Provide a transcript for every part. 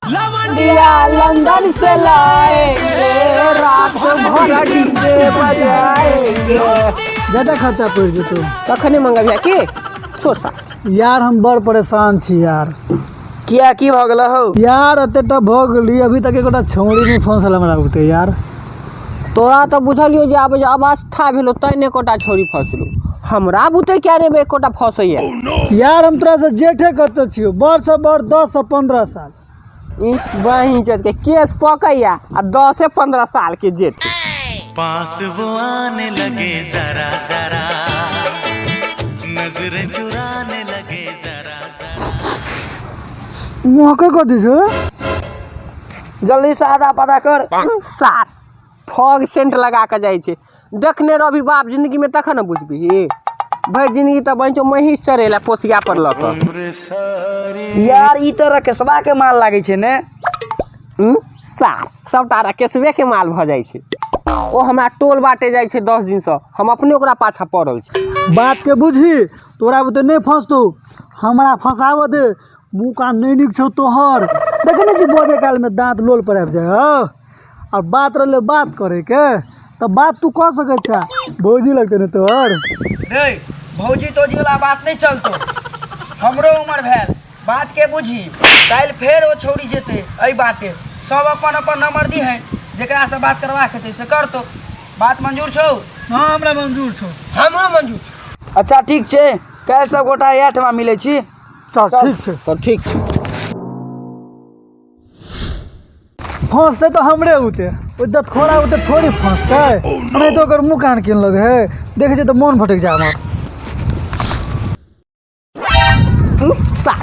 लवंडिया London से लाएंगे, रात भर डीजे बजाएंगे। ज्यादा खर्चा पड़ जेतो। कखने मंगा भैया की छोड़ सा यार हम बड़ परेशान छी यार। किया की भ गेल हो यार अतेटा भ गेली अभी तक एकोटा छौड़ी नहीं फोन सला हमरा उते यार। तोरा तो बुझलियो जे आब अवस्था भेलो तैने कोटा छोरी फसलो, हमरा बुते क्या रे एकोटा फसैया। यार हम तोरा से जेठे कत छियो, बड़ से बड़ 10 से 15 साल। वहीं चल के केस पकैया आ 10 से 15 साल के जेठ पास वो आने लगे जरा जरा, नजरें चुराने लगे जरा जरा। मौका कथी छौ रे? जल्दी से आधा पता कर। सात फॉग सेंट लगा के जाय छे, देखने रवि बाप जिंदगी में तखन न बुझबी। भाई जिंदगी तो बंचो महिष चरेला पोसिया पर लक। यार ई तरह केसबा के माल लागे छे ने। सार सब तारा केसबे के माल भ जाय छे। ओ हमरा टोल बाटे जाय छे 10 दिन से, हम अपने ओकरा पाछा पड़ल छी। बात के बुझी, तोरा बुते नहीं फंसतो, हमरा फंसाव दे। मुंह कान नहीं निक छौ तोहर। देखने छी बोझे काल में दांत लोल पर आबि जाय हो। और बात रहले बात करे के तो बात तू कह सके छा, भौजी लगते ने तोहर। रे भौजी तोजी वाला बात नहीं चलतो, हमरो उम्र भेल, बात के बुझी। काल फेर वो छोड़ी जेते एई बाटे, सब अपन अपन नंबर दी है, जेकरा से बात करवा के से कर तो। बात मंजूर छौ? हां हमरा मंजूर छौ। हमरो मंजूर। अच्छा ठीक छे, काल सब गोटा 8 में मिले छी। चल ठीक छे, तो ठीक छे। फंसते तो हमरे उते, उद्दत खोरा उते थोड़ी फंसते। नहीं तो ओकर मुंह कान केन लगे है, देखे छे तो मन फटक जा हमर।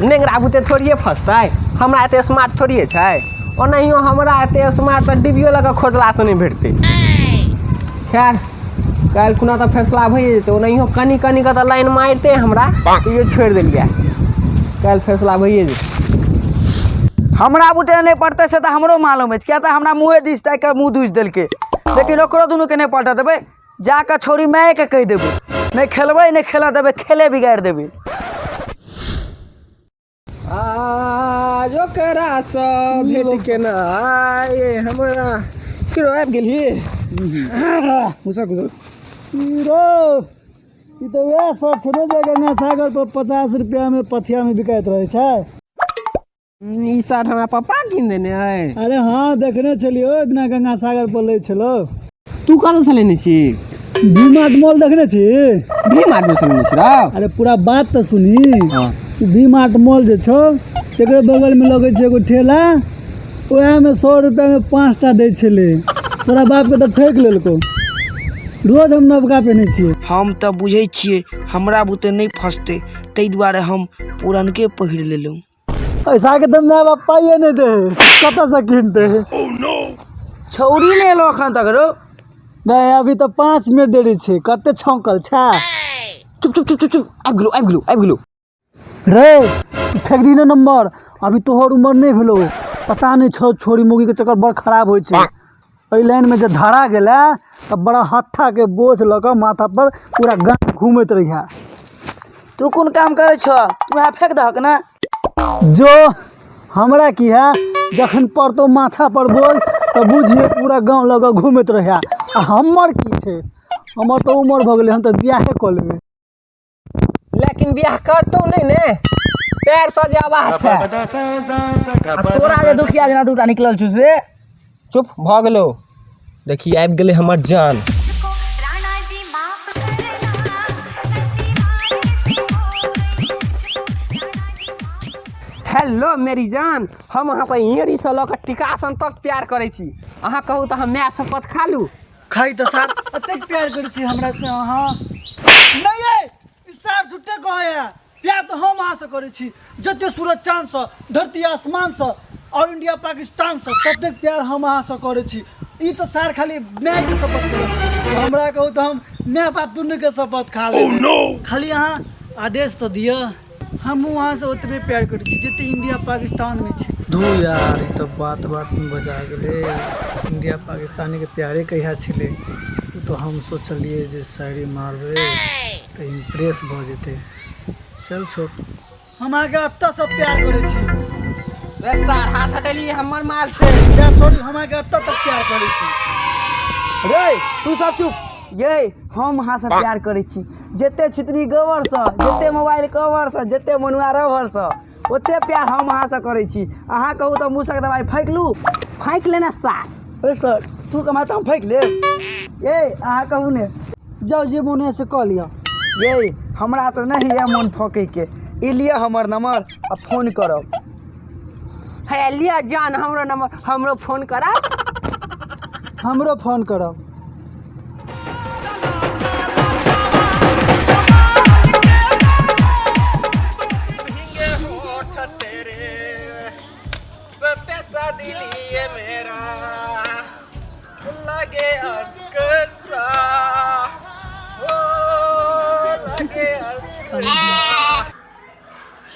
नेंगरा बुते थोड़िए फंसतै, हमरा एते स्मार्ट थोड़िए छै। ओनाहियो हमरा एते स्मार्ट त डिबियो लगा खोजला से नहीं भेटते। खैर काल खुना तो फैसला भइए जेते, ओनाहियो कनी कनी का तो लाइन मारते हमरा, तो ये छोड़ देलिए। काल फैसला भइए जेते। हमरा बुते नहीं पड़ते से तो हमरो मालूम है, क्या तो हमरा मुँहे दिसता के मुँह दूस दिल के, लेकिन ओकरो दुनू के नहीं पलटा देबे। जाकर छोड़ी मैं के कह देबे, नहीं खेलबे नहीं खेला देबे, खेले बिगाड़ देबे। आज ओकरा सब भेट के ना आए हमरा किरो आबि गेली। मुसा गुजर हीरो ई तो वह सब छोड़े जे गंगा सागर पर 50 रुपया में पथिया में बिकाइत रहे छै। ई शर्ट हमरा पापा किन देने है। अरे हाँ देखने छलियो इतना गंगा सागर पर ले छलो। तू कहाँ से लेने छी? वी-मार्ट मॉल देखने छी? वी-मार्ट में से लेने छी रा? अरे पूरा बात तो सुनी। वी-मार्ट मॉल जे छो तेकरे बगल में लगे छै एगो ठेला, ओहा में 100 रुपया में 5टा दे छले। तोरा बाप के तो ठेक लेलको। रोज हम नवका पहने छिए। हम तो बुझे छिए हमरा बुते नहीं फंसते, तई दुआरे हम पुरनके पहिर लेलू। पैसा के तो मैं बाप पाइए नहीं दे, कत से किनते। छौरी ले लो अखन तक रो। नहीं अभी तो 5 मिनट देरी छे, कते छौंकल छा। चुप चुप चुप चुप आबि गेलो। रे फेंक दी ना नंबर, अभी तोहर उम्र नहीं भेलो। पता नहीं छौ छोरी मुगी के चक्कर बड़ खराब होय छे। एई लाइन में जे धरा गेला त बड़ा हत्था के बोझ लगा माथा पर पूरा गांव घूमत रहिया। तू कौन काम करे छो? तू यहाँ फेंक दहक ना। जो हमरा की है, जखन पड़तो माथा पर बोझ तो बुझिए पूरा गांव लगा घूमत रहिया। आ हमर की छे, हमर तो उम्र भ गेले, हम तो बियाहे क लेबे। लेकिन बियाह करतो नहीं ने, पैर सजावा छै। तोरा जे दुखिया जना दूटा निकलल छु से। चुप भ गेलो। देखी आबि गेले हमर जान। हेलो मेरी जान, हम अहाँ से हियरी से लऽ के टिकासन तक प्यार करे छी। अहाँ कहू तो हम मैं शपथ खा लू। खाई तो सर अतेक प्यार करै छी हमरा से अहाँ। नहीं है ई सर झूठे कहया। प्यार तो हम अहाँ से करै छी, जते सूरज चांद से, धरती आसमान से और इंडिया पाकिस्तान से ततेक प्यार हम अहाँ से करै छी। ई तो सर खाली मैं के शपथ केलक, हमरा कहू तो हम मैं बात दुनू के शपथ खा लेब। खाली अहाँ आदेश तो दिया, हम वहाँ से उतने प्यार करै छी जते इंडिया पाकिस्तान में छे। धू यार ई तो बात में बजा गेले। इंडिया पाकिस्तान के प्यारे कहिया छले, तो हम सोचलिए जे शायरी मारबे तो इम्प्रेस भ जेते। चल छोड़। हम आगे अत्ता सब प्यार करे छी। रे सर हाथ हटेली हमर माल छै। या सॉरी हम आगे अत्ता तक प्यार करे छी। रे तू सब चुप। ये हम अहाँ से प्यार करै छी। जते छितरी गोबर से, जते मोबाइल कवर से, जते मनुआ रबर से, ओते प्यार हम अहाँ से करै छी। अहाँ कहू तो मूसक दवाई फेंक लू, फेंक लेना साथ। ओए सर तू कमा तो हम फेंक ले। ये अहाँ कहू ने। जाओ जे मोने से कह लिया। ये हमरा तो नहीं है मन फके के। ई लिए हमर नंबर आ फोन करब। है लिया जान हमरो नंबर, हमरो फोन करा। हमरो फोन करब। पैसा दिलिए मेरा लगे अश्क सा, ओ लगे अश्क सा।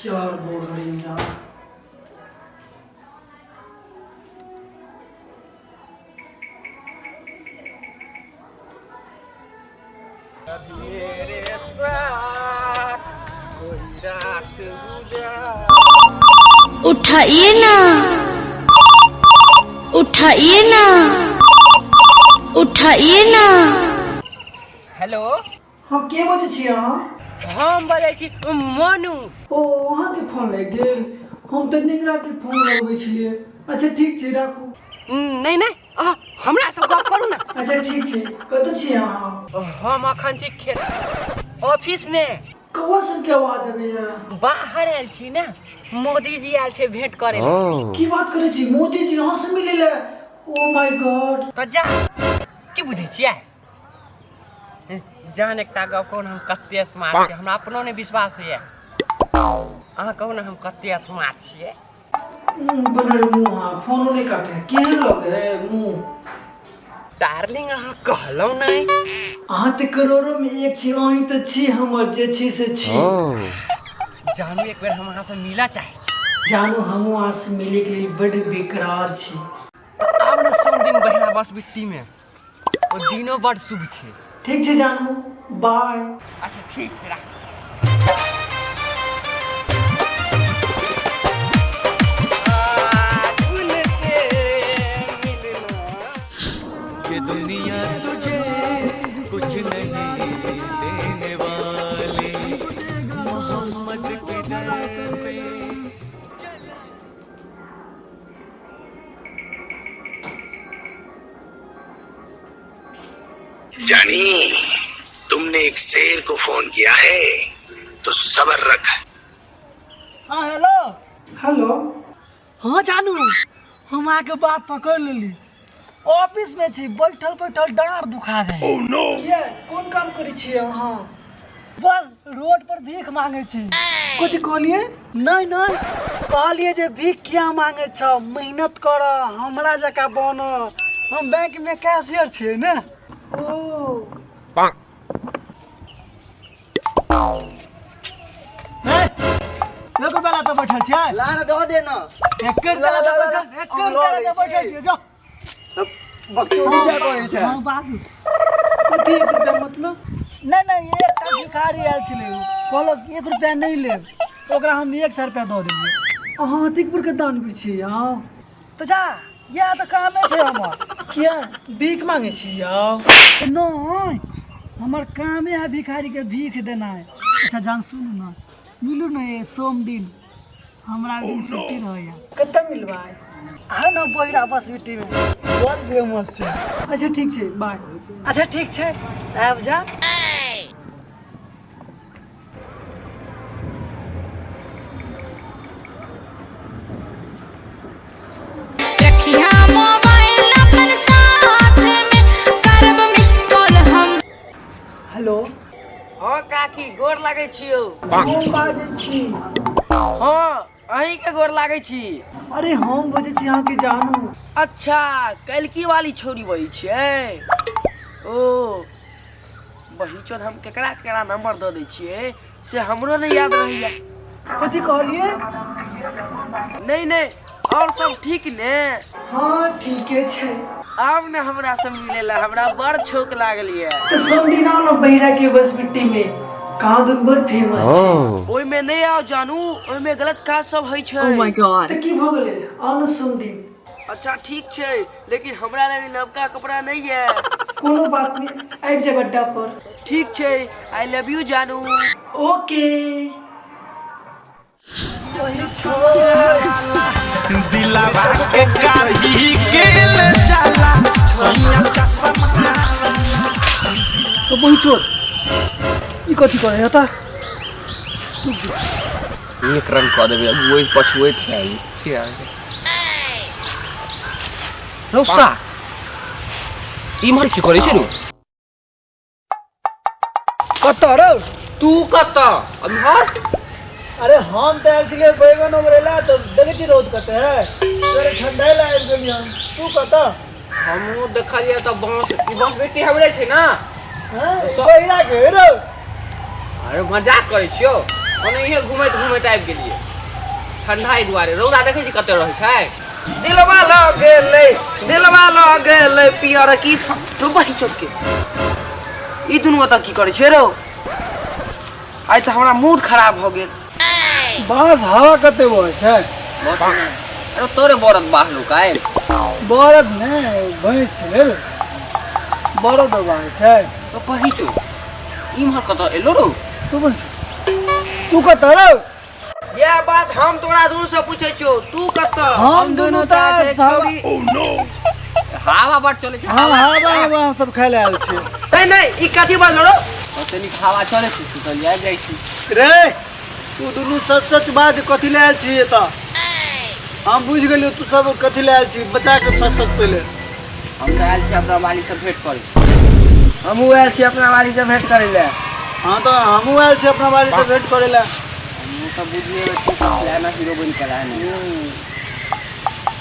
यार बोल रही यार। मेरे साथ कोई रात गुजार। उठाइए ना, उठाइए ना, उठाइए ना। हेलो हाँ के बजे छी अहाँ? हम बजै छी मोनू। ओ अहाँ के फोन लग गेल। हम तऽ निगरा के फोन लगबै छलिए। अच्छा ठीक छै राखू। नहीं नहीं हमरा से गप करू ना। अच्छा ठीक छै। कतऽ छी अहाँ? हम अखन छी खेत ऑफिस में। कौआ सब के आवाज आबैया। बाहर आयल छी ना, मोदी जी आयल छै भेंट करे ले। की बात करै छी? मोदी जी अहाँ से मिले ले? Oh my God. तो जा की बुझै छियै? जान एकटा गप कहू, हम कते स्मार्ट छी, हमरा अपनो नहीं विश्वास होइए। अहाँ कहू ना हम कते स्मार्ट छियै। बनर मुंह हाँ फोनो नहीं काटे। केहन लगे मुंह? डार्लिंग अहाँ कहलौ नहीं। अहाँ ते करोड़ों में एक छी। अहीं तऽ छी हमर जे छी से छी। जानू एक बेर हम अहाँ से मिला चाहे छी। जानू हम अहाँ से मिले के लिए बड़े बेकरार छी। आब न सोम दिन बहिना बस बिट्टी में ओ दिनो बड़ शुभ छै। ठीक छै जानू, बाय। अच्छा ठीक छै राख। ये दुनिया तुझे कुछ नहीं देने वाली, मोहम्मद के दर पे जानी तुमने एक शेर को फोन किया है तो सब्र रख। हाँ हेलो। हेलो। हाँ जानू हम आके बात पकड़ लेली। ऑफिस में छी, बैठल बैठल डाँर दुखा जाए। oh, no. किया कौन काम करै छी अहाँ? बस रोड पर भीख मांगे छी। कथी कहलिए? नहीं नहीं कहलिए जे भीख किया मांगे छ? मेहनत कर, हमरा जका बन। हम बैंक में कैशियर छी ना। ओ एक बेला तो बैठल छी। ला न दो दे न। एक बेला तो बैठल, एक बेला तो बैठल छी। जाओ बकचोदी जा कहै छै। हाँ बाजू। कथी 1 रुपया मतलब? नहीं नहीं एक भिखारी आयल छलै, कहलक 1 रुपया नहीं लेब, ओकरा हम 100 रुपया दऽ देलियै। अहाँ अतिकपुर के दानवीर छी यौ। तऽ जा यह तऽ कामे छै हमर। किया भीख मांगे छी यौ? नहीं हमर कामे है भिखारी के भीख देनाइ। अच्छा जान सुनू ना, मिलू ना ये सोम दिन, हमरा दिन छुट्टी रहैया। कतऽ मिलबै? आ ना बहिरा बस बिट्टी में बहुत फेमस छै। अच्छा ठीक छै बाय। अच्छा ठीक छै आबि जा। रखिया मोबाइल अपन साथ में, करब मिस कॉल हम। हेलो। हाँ काकी गोर लागै छियौ। हम बाजै छी। हाँ अहीं के गोर लागै छी। अरे हम बजै छी अहाँ के जानू। अच्छा कलकी वाली छोरी बही छियै। ओ बही चोद हम केकरा केकरा नंबर दऽ दै छियै से हमरो नहीं याद रहैया। कथी कहलिए? नहीं नहीं और सब ठीक ने? हाँ ठीके छै। आब ने हमरा से मिले ला, हमरा बड़ छोक लागल ये। तो सोम दिन आओ ना बहिरा के बस बिट्टी में, कहाँ दिन भर फेमस छी ओइ में नहीं आओ जानू, ओइ में गलत काज सब होइ छै। तऽ की भऽ गेलै आनु सुन दिन अच्छा ठीक छै, लेकिन हमरा लग नवका कपड़ा नहीं है। कोनो बात नहीं आबि जाब अड्डा पर। ठीक छै, आई लव यू जानू। ओके दिलावा के काढ़ी के ले जाला सैया चश्मा। तो पहुँचो ई कथी करे हता एक रन कऽ देबै वही पछुएत है रौसा इमहर की करै छै रू कतऽ रे तू कतऽ इमहर अरे हम तऽ आयल छलियै बैगन उमरेला तऽ देखै छी रौद कते है तेरे ठंडा ला आबि गेलियै हम। तू कतऽ हमहूँ देखलियै तऽ बाँस बेटी हमरे छै ना। हैं बहिरा के रे अरे मजाक करै छियौ ओनाहिए घुमैत घुमैत आबि गेलियै ठंडाई दुआरे। रौदा देखै छी कते रहै छै। दिलवा लग गेलै पियर की तू बही चुपके। ई दुनू ओतऽ की करै छै रो? आइ तऽ हमरा मूड खराब भऽ गेल। बाँस हवा कते बहै छै। अरे तोरे बरद बाहलू काहे बरद ने भैंस छै बरद बहै छै। तो कही तू इमहर कतऽ एलो रो? तू कतऽ रे यह बात हम तोरा दूर से पूछे छियो, तू कतऽ? हम दोनों तऽ हवा बड़ चलै छै। हाँ हवा हवा सब खाय ले आयल छी। नहीं ई कथी बाजलो रो? तनी हवा चलै छै तू चल जाइ छी रे तू दुनू सच सच बात कथी ले आयल छी एतऽ? हम बुझ गेलियो तू सब कथी ले आयल छी बता के सच सच पहले। हम तऽ आयल छी अपना मालिक से भेंट करे। हमहू आयल छी अपना बाड़ी से भेंट करे ले। हाँ तो हमहू आयल छी अपना बाड़ी से भेंट करे ले। हमहू सब बुझिए तू प्लान हीरो बन के आया नहीं।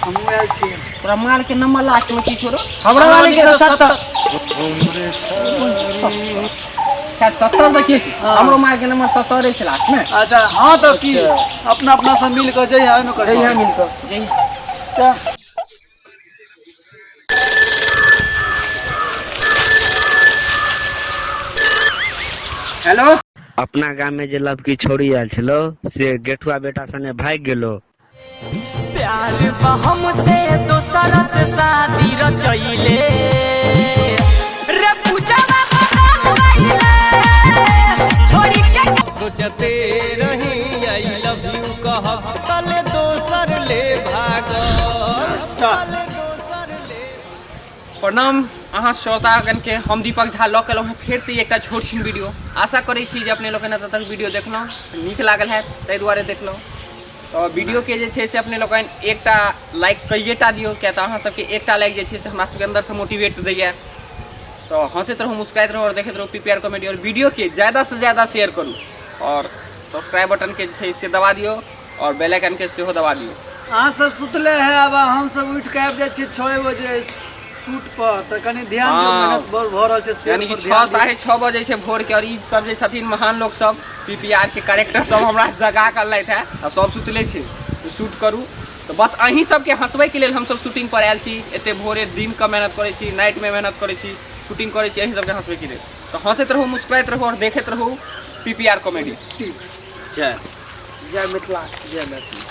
हमहू आयल छी। तोरा माल के नंबर लास्ट में की छोरो? हमरा वाले के 70 शायद 70 देखिए हमरो माल के नंबर 70 है लास्ट में। अच्छा हाँ तो की अपना अपना सब मिल कर जई है न कर जई है मिल कर जय क्या हेलो अपना गाँव में जे लड़की छोड़ी आयल छलो से गेठुआ बेटा सने भाग गेलो। प्यार हमसे दोसर से शादी रचैले रे पूजावा छोड़ी के सोचते रही आई लव यू कहब तले दोसर ले भागल। प्रणाम अहाँ श्रोतागण के हम दीपक झा लऽ के हैं फिर से एक छोट छिन वीडियो। आशा करै छी जे अपने लोग एत तक वीडियो देखलहुँ नीक लागल है ताहि दुआरे देखलहुँ। तो वीडियो के जे छै से अपने लोग एकटा लाइक कइएटा दियौ किया तऽ अहाँ सबके एकटा लाइक जे छै से हमरा सबके अंदर से मोटिवेट दैए। तो हंसैत रहूँ मुस्कुराइत रहूँ और देखैत रहूँ पीपीआर कॉमेडी। और वीडियो के ज़्यादा से ज़्यादा शेयर करूँ और सब्सक्राइब बटन के छै से दबा दियो और बेल आइकन के सेहो दबा दियो। अहाँ सब सुतले है अब हम सब उठ के आबि जाइ छी 6 बजे शूट पर तऽ कनी ध्यान दियौ मेहनत बड़ भ रहल छै। यानी कि 6 साढ़े 6 बजे से भोर के। और ई सब जे छथिन महान लोग सब पीपीआर के कैरेक्टर सब हमरा जगा कर लैत है और सब सुतले छै तो शूट करू। तो बस अहीं सबके हंसबै के लेल हम सब शूटिंग पर आयल छी। एते भोरे दिन का मेहनत करै छी नाइट में मेहनत करै छी शूटिंग करै छी अहीं सबके हंसबै के लेल। तो हंसैत रहू मुस्कुराइत रहू और देखैत रहू पीपीआर कॉमेडी। ठीक जय जय मिथिला जय मैथिली।